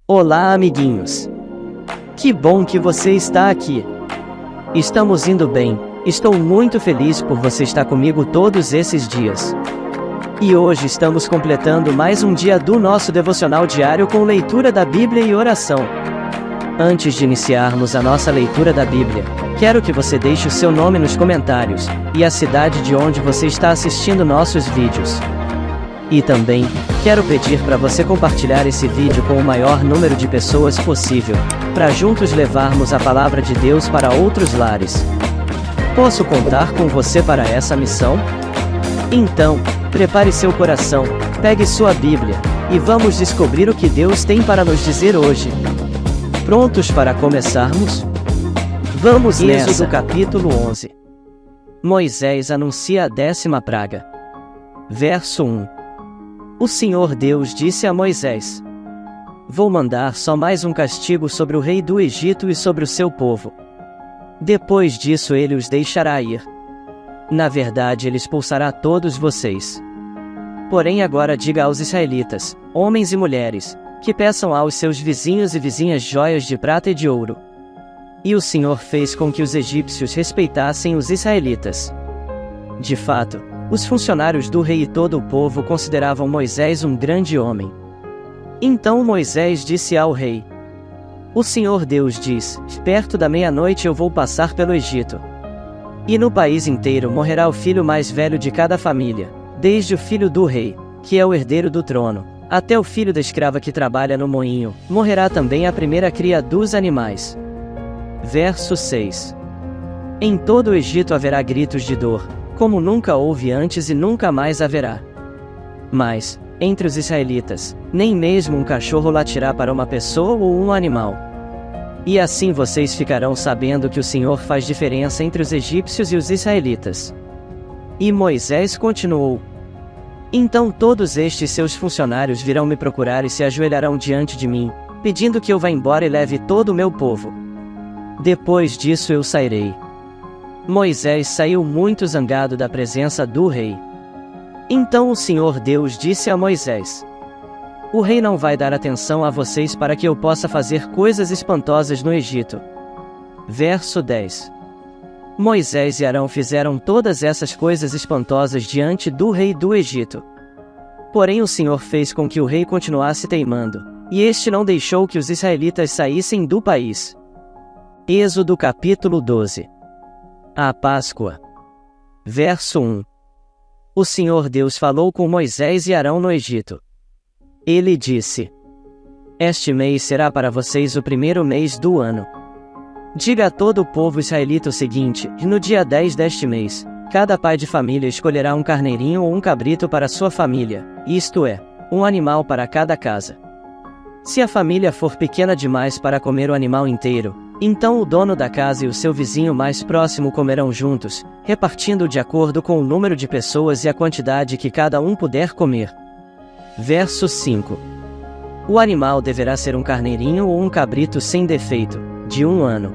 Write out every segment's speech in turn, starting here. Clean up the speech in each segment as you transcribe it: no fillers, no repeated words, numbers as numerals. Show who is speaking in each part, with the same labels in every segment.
Speaker 1: Olá, amiguinhos! Que bom que você está aqui! Estamos indo bem, estou muito feliz por você estar comigo todos esses dias. E hoje estamos completando mais um dia do nosso devocional diário com leitura da Bíblia e oração. Antes de iniciarmos a nossa leitura da Bíblia, quero que você deixe o seu nome nos comentários, e a cidade de onde você está assistindo nossos vídeos. E também, quero pedir para você compartilhar esse vídeo com o maior número de pessoas possível, para juntos levarmos a palavra de Deus para outros lares. Posso contar com você para essa missão? Então, prepare seu coração, pegue sua Bíblia, e vamos descobrir o que Deus tem para nos dizer hoje. Prontos para começarmos? Vamos nessa! Êxodo capítulo 11. Moisés anuncia a 10ª praga. Verso 1. O Senhor Deus disse a Moisés: Vou mandar só mais um castigo sobre o rei do Egito e sobre o seu povo. Depois disso ele os deixará ir. Na verdade ele expulsará todos vocês. Porém agora diga aos israelitas, homens e mulheres, que peçam aos seus vizinhos e vizinhas joias de prata e de ouro. E o Senhor fez com que os egípcios respeitassem os israelitas. De fato, os funcionários do rei e todo o povo consideravam Moisés um grande homem. Então Moisés disse ao rei: O Senhor Deus diz: Perto da meia-noite eu vou passar pelo Egito. E no país inteiro morrerá o filho mais velho de cada família, desde o filho do rei, que é o herdeiro do trono, até o filho da escrava que trabalha no moinho, morrerá também a primeira cria dos animais. Verso 6. Em todo o Egito haverá gritos de dor, como nunca houve antes e nunca mais haverá. Mas, entre os israelitas, nem mesmo um cachorro latirá para uma pessoa ou um animal. E assim vocês ficarão sabendo que o Senhor faz diferença entre os egípcios e os israelitas. E Moisés continuou: Então todos estes seus funcionários virão me procurar e se ajoelharão diante de mim, pedindo que eu vá embora e leve todo o meu povo. Depois disso eu sairei. Moisés saiu muito zangado da presença do rei. Então o Senhor Deus disse a Moisés: O rei não vai dar atenção a vocês para que eu possa fazer coisas espantosas no Egito. Verso 10. Moisés e Arão fizeram todas essas coisas espantosas diante do rei do Egito. Porém o Senhor fez com que o rei continuasse teimando, e este não deixou que os israelitas saíssem do país. Êxodo capítulo 12. A Páscoa. Verso 1. O Senhor Deus falou com Moisés e Arão no Egito. Ele disse: Este mês será para vocês o primeiro mês do ano. Diga a todo o povo israelita o seguinte: no dia 10 deste mês, cada pai de família escolherá um carneirinho ou um cabrito para sua família, isto é, um animal para cada casa. Se a família for pequena demais para comer o animal inteiro, então o dono da casa e o seu vizinho mais próximo comerão juntos, repartindo de acordo com o número de pessoas e a quantidade que cada um puder comer. Verso 5. O animal deverá ser um carneirinho ou um cabrito sem defeito, de 1 ano.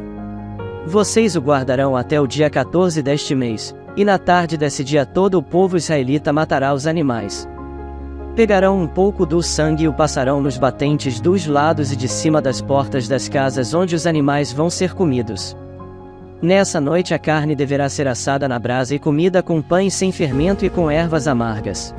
Speaker 1: Vocês o guardarão até o dia 14 deste mês, e na tarde desse dia todo o povo israelita matará os animais. Pegarão um pouco do sangue e o passarão nos batentes dos lados e de cima das portas das casas onde os animais vão ser comidos. Nessa noite a carne deverá ser assada na brasa e comida com pães sem fermento e com ervas amargas.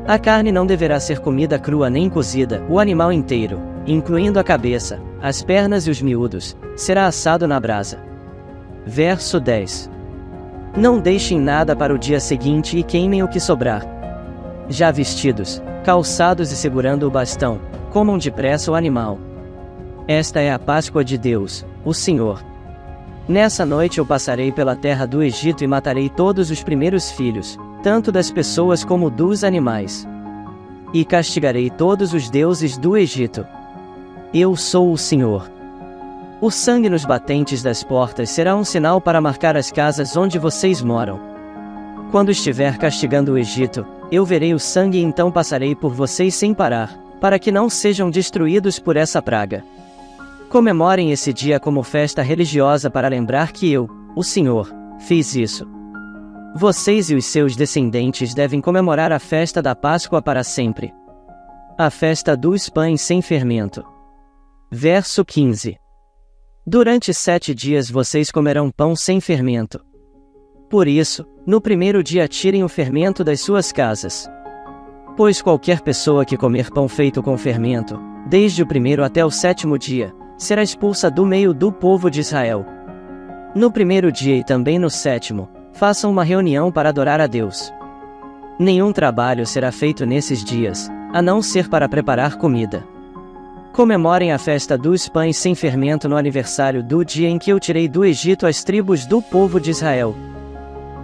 Speaker 1: A carne não deverá ser comida crua nem cozida, o animal inteiro, incluindo a cabeça, as pernas e os miúdos, será assado na brasa. Verso 10. Não deixem nada para o dia seguinte e queimem o que sobrar. Já vestidos, calçados e segurando o bastão, comam depressa o animal. Esta é a Páscoa de Deus, o Senhor. Nessa noite eu passarei pela terra do Egito e matarei todos os primeiros filhos, tanto das pessoas como dos animais. E castigarei todos os deuses do Egito. Eu sou o Senhor. O sangue nos batentes das portas será um sinal para marcar as casas onde vocês moram. Quando estiver castigando o Egito, eu verei o sangue e então passarei por vocês sem parar, para que não sejam destruídos por essa praga. Comemorem esse dia como festa religiosa para lembrar que eu, o Senhor, fiz isso. Vocês e os seus descendentes devem comemorar a festa da Páscoa para sempre. A festa dos pães sem fermento. Verso 15. Durante 7 dias vocês comerão pão sem fermento. Por isso, no primeiro dia tirem o fermento das suas casas. Pois qualquer pessoa que comer pão feito com fermento, desde o primeiro até o 7º dia, será expulsa do meio do povo de Israel. No primeiro dia e também no 7º, façam uma reunião para adorar a Deus. Nenhum trabalho será feito nesses dias, a não ser para preparar comida. Comemorem a festa dos pães sem fermento no aniversário do dia em que eu tirei do Egito as tribos do povo de Israel.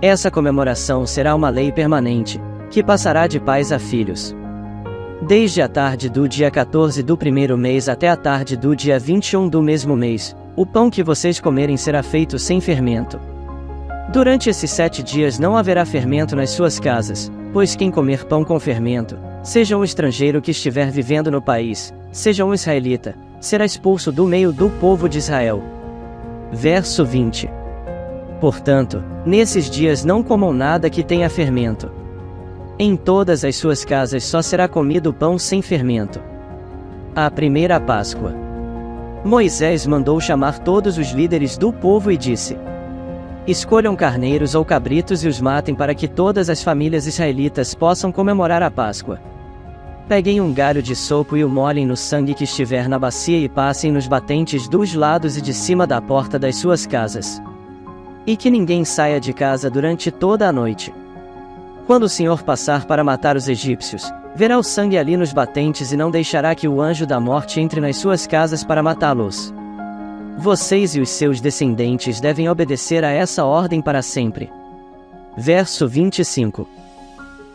Speaker 1: Essa comemoração será uma lei permanente, que passará de pais a filhos. Desde a tarde do dia 14 do primeiro mês até a tarde do dia 21 do mesmo mês, o pão que vocês comerem será feito sem fermento. Durante esses 7 dias não haverá fermento nas suas casas, pois quem comer pão com fermento, seja um estrangeiro que estiver vivendo no país, seja um israelita, será expulso do meio do povo de Israel. Verso 20. Portanto, nesses dias não comam nada que tenha fermento. Em todas as suas casas só será comido pão sem fermento. A primeira Páscoa. Moisés mandou chamar todos os líderes do povo e disse: escolham carneiros ou cabritos e os matem para que todas as famílias israelitas possam comemorar a Páscoa. Peguem um galho de sopo e o molhem no sangue que estiver na bacia e passem nos batentes dos lados e de cima da porta das suas casas. E que ninguém saia de casa durante toda a noite. Quando o Senhor passar para matar os egípcios, verá o sangue ali nos batentes e não deixará que o anjo da morte entre nas suas casas para matá-los. Vocês e os seus descendentes devem obedecer a essa ordem para sempre. Verso 25.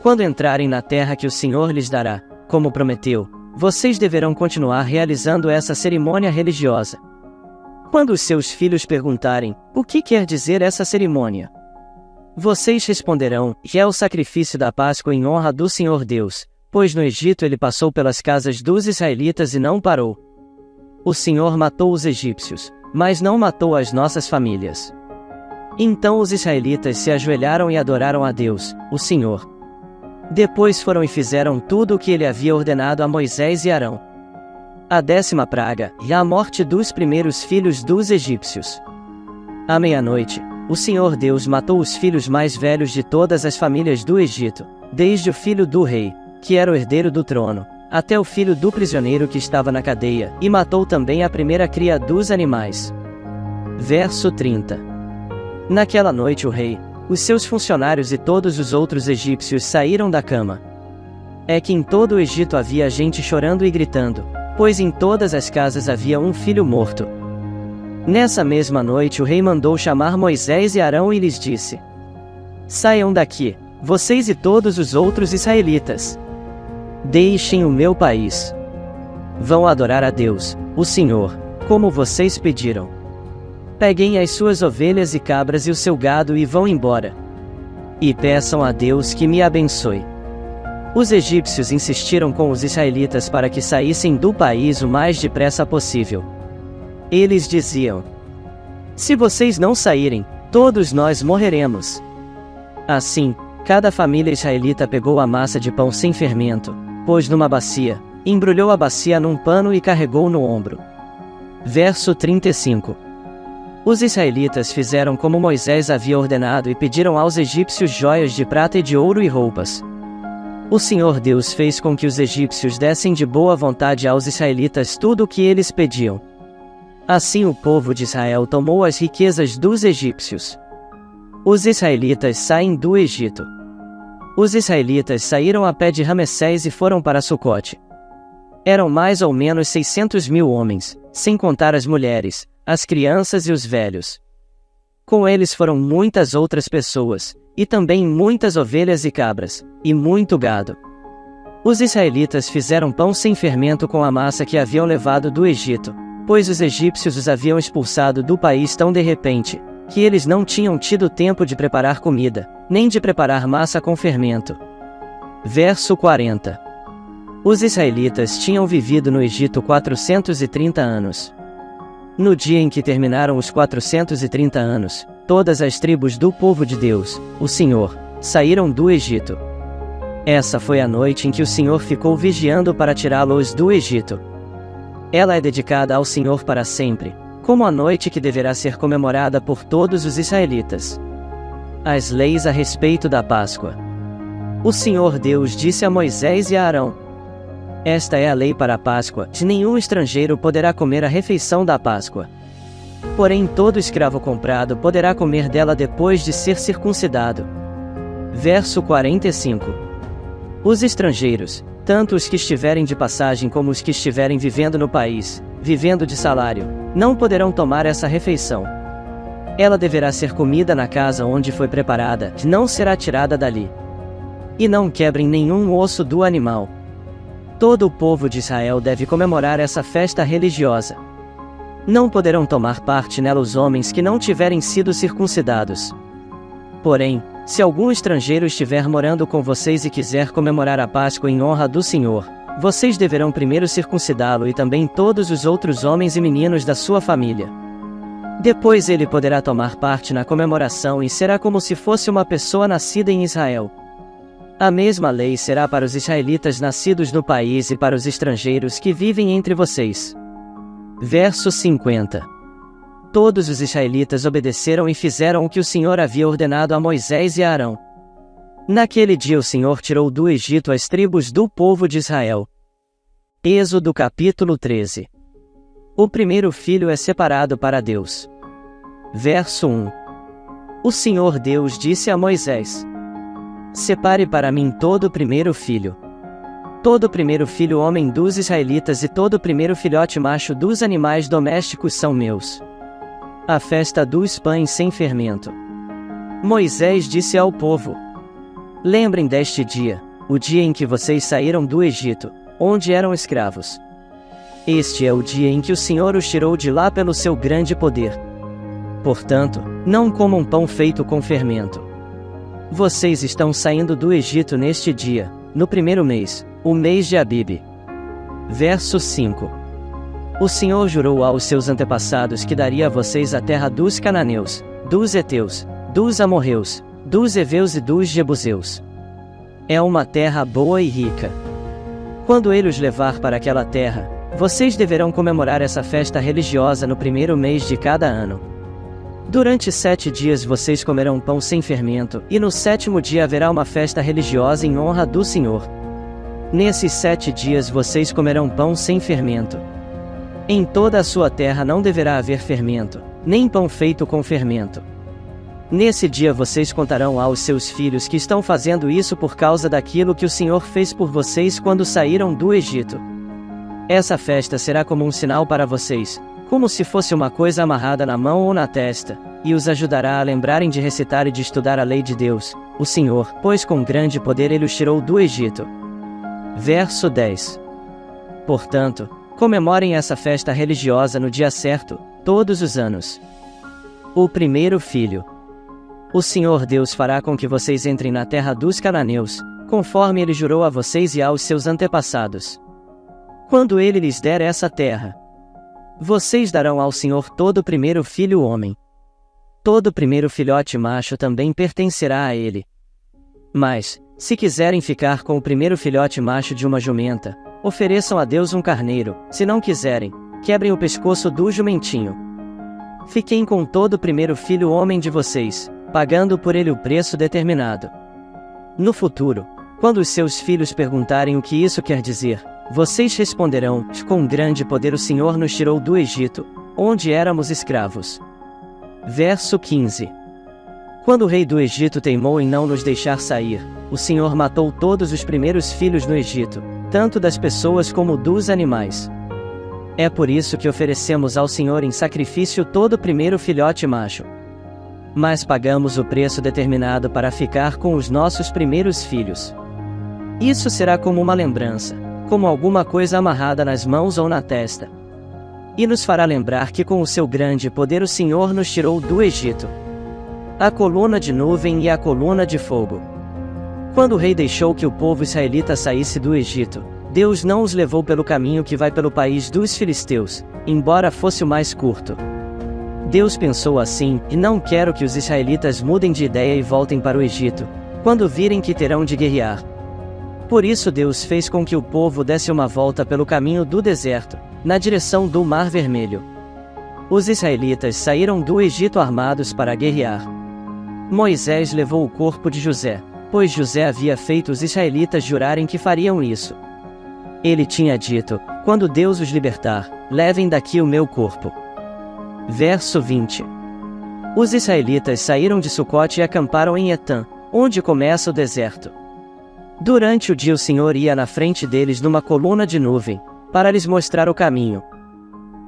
Speaker 1: Quando entrarem na terra que o Senhor lhes dará, como prometeu, vocês deverão continuar realizando essa cerimônia religiosa. Quando os seus filhos perguntarem, o que quer dizer essa cerimônia? Vocês responderão, é o sacrifício da Páscoa em honra do Senhor Deus, pois no Egito ele passou pelas casas dos israelitas e não parou. O Senhor matou os egípcios, mas não matou as nossas famílias. Então os israelitas se ajoelharam e adoraram a Deus, o Senhor. Depois foram e fizeram tudo o que ele havia ordenado a Moisés e Arão. A 10ª praga, e a morte dos primeiros filhos dos egípcios. À meia-noite, o Senhor Deus matou os filhos mais velhos de todas as famílias do Egito, desde o filho do rei, que era o herdeiro do trono, até o filho do prisioneiro que estava na cadeia, e matou também a primeira cria dos animais. Verso 30. Naquela noite o rei, os seus funcionários e todos os outros egípcios saíram da cama. É que em todo o Egito havia gente chorando e gritando, pois em todas as casas havia um filho morto. Nessa mesma noite o rei mandou chamar Moisés e Arão e lhes disse: saiam daqui, vocês e todos os outros israelitas. Deixem o meu país. Vão adorar a Deus, o Senhor, como vocês pediram. Peguem as suas ovelhas e cabras e o seu gado e vão embora. E peçam a Deus que me abençoe. Os egípcios insistiram com os israelitas para que saíssem do país o mais depressa possível. Eles diziam: se vocês não saírem, todos nós morreremos. Assim, cada família israelita pegou a massa de pão sem fermento, pôs numa bacia, embrulhou a bacia num pano e carregou no ombro. Verso 35. Os israelitas fizeram como Moisés havia ordenado e pediram aos egípcios joias de prata e de ouro e roupas. O Senhor Deus fez com que os egípcios dessem de boa vontade aos israelitas tudo o que eles pediam. Assim o povo de Israel tomou as riquezas dos egípcios. Os israelitas saem do Egito. Os israelitas saíram a pé de Ramessés e foram para Sucote. Eram mais ou menos 600.000 homens, sem contar as mulheres, as crianças e os velhos. Com eles foram muitas outras pessoas, e também muitas ovelhas e cabras, e muito gado. Os israelitas fizeram pão sem fermento com a massa que haviam levado do Egito, pois os egípcios os haviam expulsado do país tão de repente, que eles não tinham tido tempo de preparar comida, nem de preparar massa com fermento. Verso 40. Os israelitas tinham vivido no Egito 430 anos. No dia em que terminaram os 430 anos, todas as tribos do povo de Deus, o Senhor, saíram do Egito. Essa foi a noite em que o Senhor ficou vigiando para tirá-los do Egito. Ela é dedicada ao Senhor para sempre, como a noite que deverá ser comemorada por todos os israelitas. As leis a respeito da Páscoa. O Senhor Deus disse a Moisés e a Arão: Esta é a lei para a Páscoa: nenhum estrangeiro poderá comer a refeição da Páscoa. Porém todo escravo comprado poderá comer dela depois de ser circuncidado. Verso 45. Os estrangeiros, tanto os que estiverem de passagem como os que estiverem vivendo no país, vivendo de salário, não poderão tomar essa refeição. Ela deverá ser comida na casa onde foi preparada, não será tirada dali. E não quebrem nenhum osso do animal. Todo o povo de Israel deve comemorar essa festa religiosa. Não poderão tomar parte nela os homens que não tiverem sido circuncidados. Porém, se algum estrangeiro estiver morando com vocês e quiser comemorar a Páscoa em honra do Senhor, vocês deverão primeiro circuncidá-lo e também todos os outros homens e meninos da sua família. Depois ele poderá tomar parte na comemoração e será como se fosse uma pessoa nascida em Israel. A mesma lei será para os israelitas nascidos no país e para os estrangeiros que vivem entre vocês. Verso 50. Todos os israelitas obedeceram e fizeram o que o Senhor havia ordenado a Moisés e a Arão. Naquele dia o Senhor tirou do Egito as tribos do povo de Israel. Êxodo capítulo 13. O primeiro filho é separado para Deus. Verso 1. O Senhor Deus disse a Moisés: Separe para mim todo o primeiro filho. Todo o primeiro filho homem dos israelitas e todo o primeiro filhote macho dos animais domésticos são meus. A festa dos pães sem fermento. Moisés disse ao povo: Lembrem deste dia, o dia em que vocês saíram do Egito, onde eram escravos. Este é o dia em que o Senhor os tirou de lá pelo seu grande poder. Portanto, não comam pão feito com fermento. Vocês estão saindo do Egito neste dia, no primeiro mês, o mês de Abibe. Verso 5. O Senhor jurou aos seus antepassados que daria a vocês a terra dos cananeus, dos heteus, dos amorreus, dos heveus e dos jebuseus. É uma terra boa e rica. Quando ele os levar para aquela terra, vocês deverão comemorar essa festa religiosa no primeiro mês de cada ano. Durante 7 dias vocês comerão pão sem fermento, e no 7º dia haverá uma festa religiosa em honra do Senhor. Nesses 7 dias vocês comerão pão sem fermento. Em toda a sua terra não deverá haver fermento, nem pão feito com fermento. Nesse dia vocês contarão aos seus filhos que estão fazendo isso por causa daquilo que o Senhor fez por vocês quando saíram do Egito. Essa festa será como um sinal para vocês, como se fosse uma coisa amarrada na mão ou na testa, e os ajudará a lembrarem de recitar e de estudar a lei de Deus, o Senhor, pois com grande poder ele os tirou do Egito. Verso 10. Portanto, comemorem essa festa religiosa no dia certo, todos os anos. O primeiro filho. O Senhor Deus fará com que vocês entrem na terra dos cananeus, conforme ele jurou a vocês e aos seus antepassados. Quando ele lhes der essa terra, vocês darão ao Senhor todo o primeiro filho homem. Todo o primeiro filhote macho também pertencerá a ele. Mas, se quiserem ficar com o primeiro filhote macho de uma jumenta, ofereçam a Deus um carneiro. Se não quiserem, quebrem o pescoço do jumentinho. Fiquem com todo o primeiro filho homem de vocês, pagando por ele o preço determinado. No futuro, quando os seus filhos perguntarem o que isso quer dizer, vocês responderão: com grande poder o Senhor nos tirou do Egito, onde éramos escravos. Verso 15. Quando o rei do Egito teimou em não nos deixar sair, o Senhor matou todos os primeiros filhos no Egito, tanto das pessoas como dos animais. É por isso que oferecemos ao Senhor em sacrifício todo o primeiro filhote macho. Mas pagamos o preço determinado para ficar com os nossos primeiros filhos. Isso será como uma lembrança, como alguma coisa amarrada nas mãos ou na testa. E nos fará lembrar que com o seu grande poder o Senhor nos tirou do Egito. A coluna de nuvem e a coluna de fogo. Quando o rei deixou que o povo israelita saísse do Egito, Deus não os levou pelo caminho que vai pelo país dos filisteus, embora fosse o mais curto. Deus pensou assim: e não quero que os israelitas mudem de ideia e voltem para o Egito, quando virem que terão de guerrear. Por isso Deus fez com que o povo desse uma volta pelo caminho do deserto, na direção do Mar Vermelho. Os israelitas saíram do Egito armados para guerrear. Moisés levou o corpo de José, pois José havia feito os israelitas jurarem que fariam isso. Ele tinha dito: quando Deus os libertar, levem daqui o meu corpo. Verso 20. Os israelitas saíram de Sucote e acamparam em Etã, onde começa o deserto. Durante o dia o Senhor ia na frente deles numa coluna de nuvem, para lhes mostrar o caminho.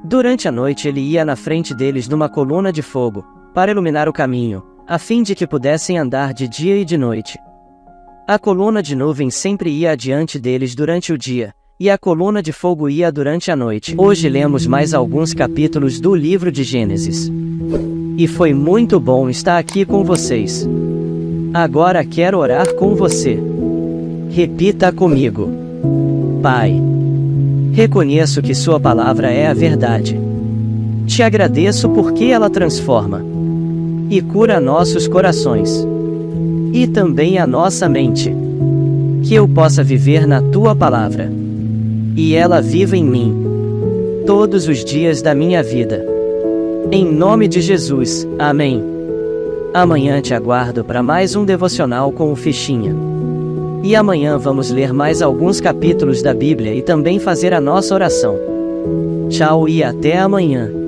Speaker 1: Durante a noite ele ia na frente deles numa coluna de fogo, para iluminar o caminho, a fim de que pudessem andar de dia e de noite. A coluna de nuvem sempre ia adiante deles durante o dia, e a coluna de fogo ia durante a noite. Hoje lemos mais alguns capítulos do livro de Gênesis. E foi muito bom estar aqui com vocês. Agora quero orar com você. Repita comigo. Pai, reconheço que Sua palavra é a verdade. Te agradeço porque ela transforma e cura nossos corações e também a nossa mente. Que eu possa viver na Tua palavra e ela viva em mim todos os dias da minha vida. Em nome de Jesus, amém. Amanhã te aguardo para mais um devocional com o Fichinha. E amanhã vamos ler mais alguns capítulos da Bíblia e também fazer a nossa oração. Tchau e até amanhã.